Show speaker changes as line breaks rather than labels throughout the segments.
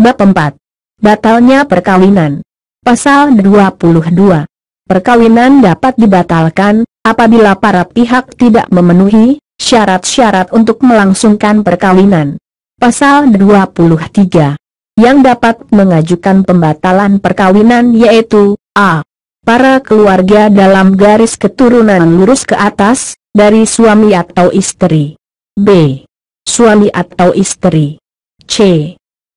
Bab 4. Batalnya perkawinan. Pasal 22. Perkawinan dapat dibatalkan apabila para pihak tidak memenuhi syarat-syarat untuk melangsungkan perkawinan. Pasal 23. Yang dapat mengajukan pembatalan perkawinan yaitu a. Para keluarga dalam garis keturunan lurus ke atas dari suami atau istri. b. Suami atau istri. c.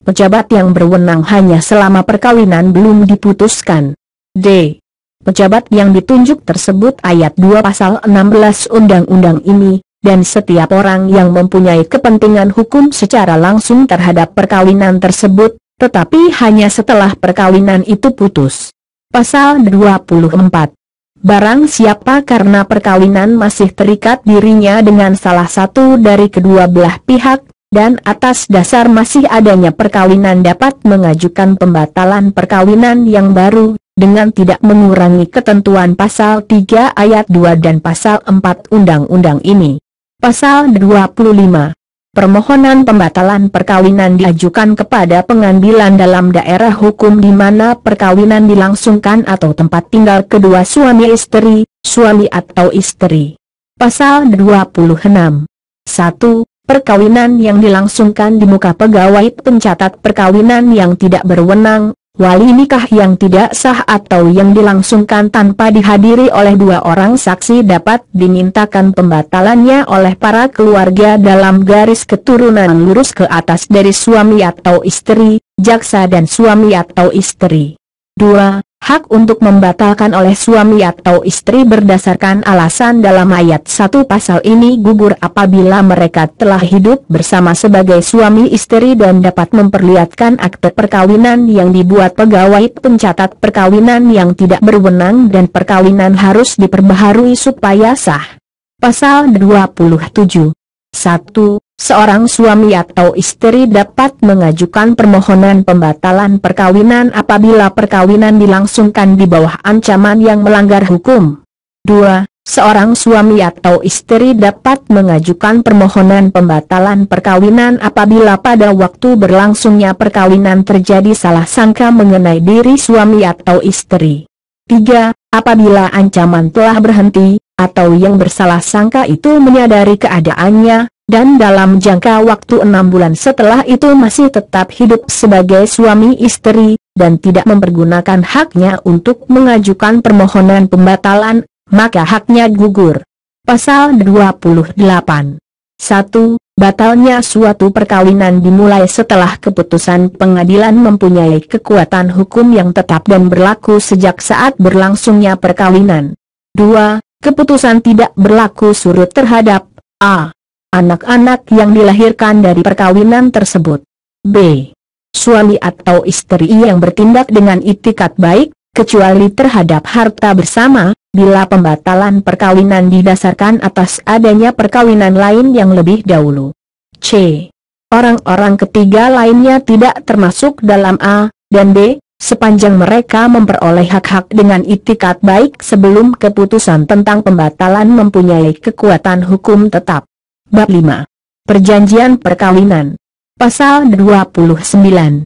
Pejabat yang berwenang hanya selama perkawinan belum diputuskan. d. Pejabat yang ditunjuk tersebut ayat 2 pasal 16 undang-undang ini, dan setiap orang yang mempunyai kepentingan hukum secara langsung terhadap perkawinan tersebut, tetapi hanya setelah perkawinan itu putus. Pasal 24. Barang siapa karena perkawinan masih terikat dirinya dengan salah satu dari kedua belah pihak, dan atas dasar masih adanya perkawinan dapat mengajukan pembatalan perkawinan yang baru, dengan tidak mengurangi ketentuan pasal 3 ayat 2 dan pasal 4 undang-undang ini. Pasal 25. Permohonan pembatalan perkawinan diajukan kepada pengadilan dalam daerah hukum di mana perkawinan dilangsungkan atau tempat tinggal kedua suami istri, suami atau istri. Pasal 26. 1. Perkawinan yang dilangsungkan di muka pegawai pencatat perkawinan yang tidak berwenang, wali nikah yang tidak sah atau yang dilangsungkan tanpa dihadiri oleh dua orang saksi dapat dimintakan pembatalannya oleh para keluarga dalam garis keturunan lurus ke atas dari suami atau istri, jaksa dan suami atau istri. 2. Hak untuk membatalkan oleh suami atau istri berdasarkan alasan dalam ayat 1 pasal ini gugur apabila mereka telah hidup bersama sebagai suami istri dan dapat memperlihatkan akte perkawinan yang dibuat pegawai pencatat perkawinan yang tidak berwenang dan perkawinan harus diperbaharui supaya sah. Pasal 27. 1. Seorang suami atau istri dapat mengajukan permohonan pembatalan perkawinan apabila perkawinan dilangsungkan di bawah ancaman yang melanggar hukum. 2. Seorang suami atau istri dapat mengajukan permohonan pembatalan perkawinan apabila pada waktu berlangsungnya perkawinan terjadi salah sangka mengenai diri suami atau istri. 3. Apabila ancaman telah berhenti, atau yang bersalah sangka itu menyadari keadaannya, dan dalam jangka waktu 6 bulan setelah itu masih tetap hidup sebagai suami istri, dan tidak mempergunakan haknya untuk mengajukan permohonan pembatalan, maka haknya gugur. Pasal 28. 1. Batalnya suatu perkawinan dimulai setelah keputusan pengadilan mempunyai kekuatan hukum yang tetap dan berlaku sejak saat berlangsungnya perkawinan. 2. Keputusan tidak berlaku surut terhadap a. anak-anak yang dilahirkan dari perkawinan tersebut. b. Suami atau istri yang bertindak dengan itikat baik, kecuali terhadap harta bersama, bila pembatalan perkawinan didasarkan atas adanya perkawinan lain yang lebih dahulu. c. Orang-orang ketiga lainnya tidak termasuk dalam a dan b, sepanjang mereka memperoleh hak-hak dengan itikat baik sebelum keputusan tentang pembatalan mempunyai kekuatan hukum tetap. Bab 5. Perjanjian perkawinan. Pasal 29. 1.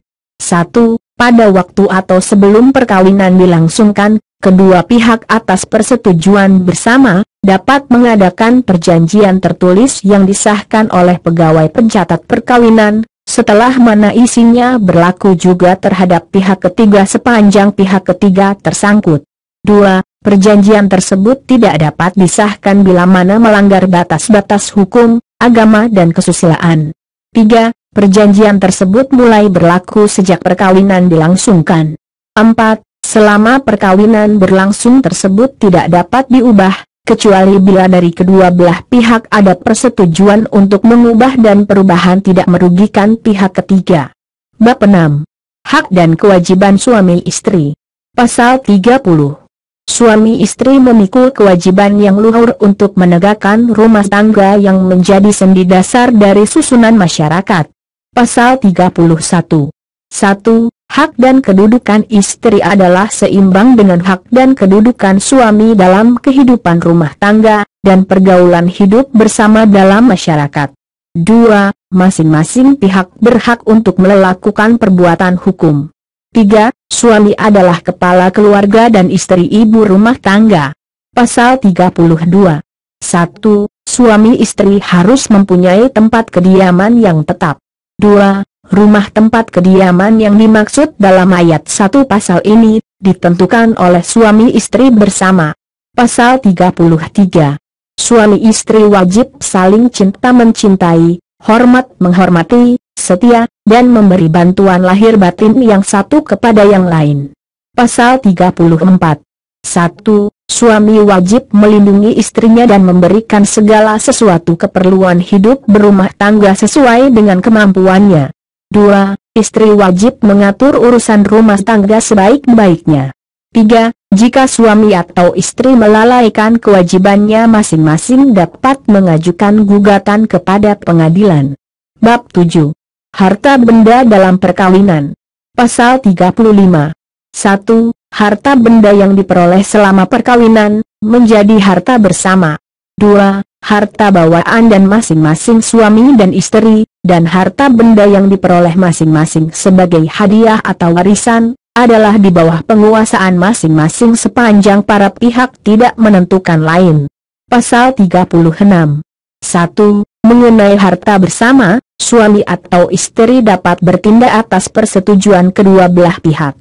Pada waktu atau sebelum perkawinan dilangsungkan, kedua pihak atas persetujuan bersama, dapat mengadakan perjanjian tertulis yang disahkan oleh pegawai pencatat perkawinan, setelah mana isinya berlaku juga terhadap pihak ketiga sepanjang pihak ketiga tersangkut. 2. Perjanjian tersebut tidak dapat disahkan bila mana melanggar batas-batas hukum, agama dan kesusilaan. 3. Perjanjian tersebut mulai berlaku sejak perkawinan dilangsungkan. 4. Selama perkawinan berlangsung tersebut tidak dapat diubah, kecuali bila dari kedua belah pihak ada persetujuan untuk mengubah dan perubahan tidak merugikan pihak ketiga. Bab 6. Hak dan kewajiban suami istri. Pasal 30. Suami istri memikul kewajiban yang luhur untuk menegakkan rumah tangga yang menjadi sendi dasar dari susunan masyarakat. Pasal 31. 1. Hak dan kedudukan istri adalah seimbang dengan hak dan kedudukan suami dalam kehidupan rumah tangga, dan pergaulan hidup bersama dalam masyarakat. 2. masing-masing pihak berhak untuk melakukan perbuatan hukum. 3. Suami adalah kepala keluarga dan istri ibu rumah tangga. Pasal 32. 1. Suami istri harus mempunyai tempat kediaman yang tetap. 2. Rumah tempat kediaman yang dimaksud dalam ayat 1 pasal ini, ditentukan oleh suami istri bersama. Pasal 33. Suami istri wajib saling cinta mencintai, hormat menghormati, setia, dan memberi bantuan lahir batin yang satu kepada yang lain. Pasal 34. 1. Suami wajib melindungi istrinya dan memberikan segala sesuatu keperluan hidup berumah tangga sesuai dengan kemampuannya. 2. Istri wajib mengatur urusan rumah tangga sebaik-baiknya. 3. Jika suami atau istri melalaikan kewajibannya masing-masing dapat mengajukan gugatan kepada pengadilan. Bab 7. Harta benda dalam perkawinan. Pasal 35. 1. Harta benda yang diperoleh selama perkawinan, menjadi harta bersama. 2. Harta bawaan dan masing-masing suami dan istri, dan harta benda yang diperoleh masing-masing sebagai hadiah atau warisan, adalah di bawah penguasaan masing-masing sepanjang para pihak tidak menentukan lain. Pasal 36. 1. Mengenai harta bersama, suami atau istri dapat bertindak atas persetujuan kedua belah pihak.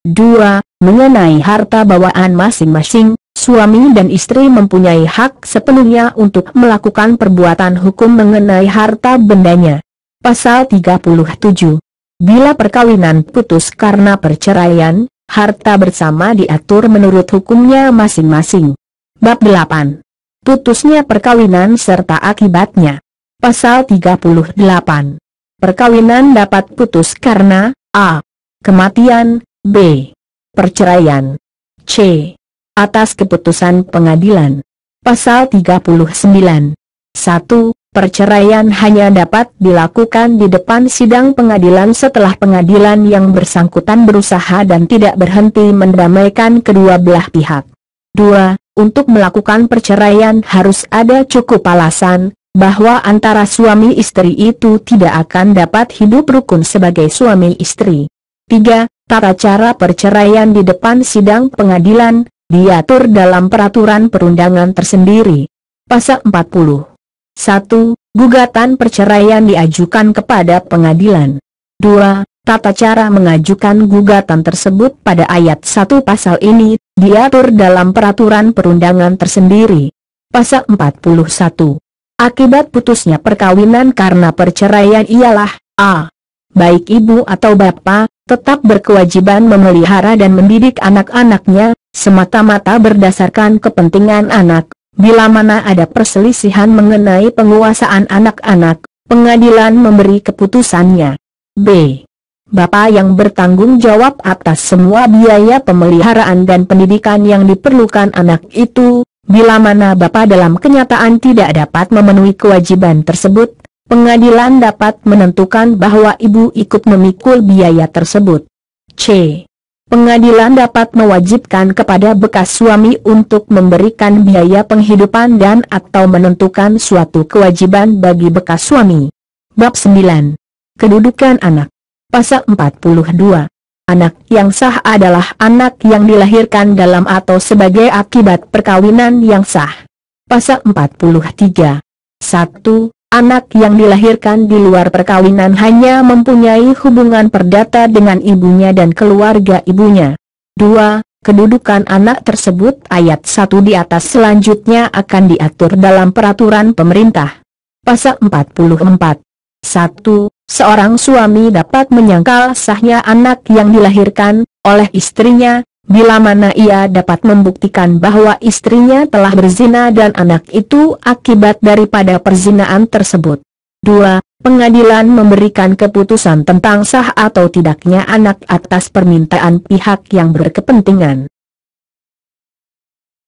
2. Mengenai harta bawaan masing-masing, suami dan istri mempunyai hak sepenuhnya untuk melakukan perbuatan hukum mengenai harta bendanya. Pasal 37. Bila perkawinan putus karena perceraian, harta bersama diatur menurut hukumnya masing-masing. Bab 8. Putusnya perkawinan serta akibatnya. Pasal 38. Perkawinan dapat putus karena a. Kematian, b. Perceraian, c. Atas keputusan pengadilan. Pasal 39. 1. Perceraian hanya dapat dilakukan di depan sidang pengadilan setelah pengadilan yang bersangkutan berusaha dan tidak berhenti mendamaikan kedua belah pihak. 2. Untuk melakukan perceraian harus ada cukup alasan bahwa antara suami istri itu tidak akan dapat hidup rukun sebagai suami istri. 3. Tata cara perceraian di depan sidang pengadilan diatur dalam peraturan perundangan tersendiri. Pasal 40. 1. Gugatan perceraian diajukan kepada pengadilan. 2. Tata cara mengajukan gugatan tersebut pada ayat 1 pasal ini diatur dalam peraturan perundangan tersendiri. Pasal 41. Akibat putusnya perkawinan karena perceraian ialah a. Baik ibu atau bapak tetap berkewajiban memelihara dan mendidik anak-anaknya, semata-mata berdasarkan kepentingan anak. Bila mana ada perselisihan mengenai penguasaan anak-anak, pengadilan memberi keputusannya. B. Bapak yang bertanggung jawab atas semua biaya pemeliharaan dan pendidikan yang diperlukan anak itu. Bila mana bapak dalam kenyataan tidak dapat memenuhi kewajiban tersebut, pengadilan dapat menentukan bahwa ibu ikut memikul biaya tersebut. C. Pengadilan dapat mewajibkan kepada bekas suami untuk memberikan biaya penghidupan dan atau menentukan suatu kewajiban bagi bekas suami. Bab 9. Kedudukan anak. Pasal 42. Anak yang sah adalah anak yang dilahirkan dalam atau sebagai akibat perkawinan yang sah. Pasal 43. 1. Anak yang dilahirkan di luar perkawinan hanya mempunyai hubungan perdata dengan ibunya dan keluarga ibunya. 2. Kedudukan anak tersebut ayat 1 di atas selanjutnya akan diatur dalam peraturan pemerintah. Pasal 44. 1. Seorang suami dapat menyangkal sahnya anak yang dilahirkan oleh istrinya, bila mana ia dapat membuktikan bahwa istrinya telah berzina dan anak itu akibat daripada perzinaan tersebut. 2. Pengadilan memberikan keputusan tentang sah atau tidaknya anak atas permintaan pihak yang berkepentingan.